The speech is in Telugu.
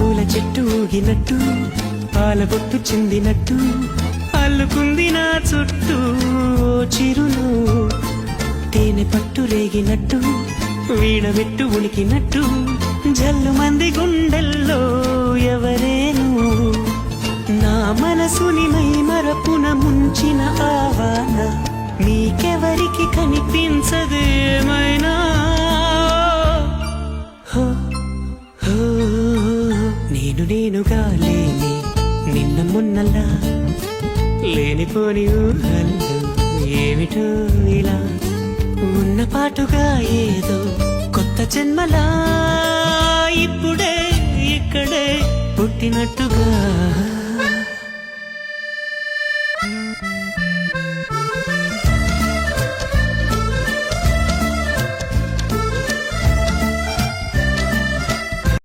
పూల చెట్టు ఊగినట్టు పాల బొట్టు చిందినట్టు అల్లుకుంది నా చుట్టూ ఓ చిరును తేనె పట్టు రేగినట్టు వీడబెట్టు ఉనికినట్టు జల్లు మంది గుండెల్లో ఎవరేను నా మనసుని మై మరపున ముంచిన ఆవాన నీకెవరికి కనిపించదేమైనా నేనుగా లేని నిన్న మొన్నలా లేనిపోని ఊహల్లో ఏమిటో ఇలా ఉన్న పాటుగా ఏదో కొత్త జన్మలా ఇప్పుడే ఇక్కడే పుట్టినట్టుగా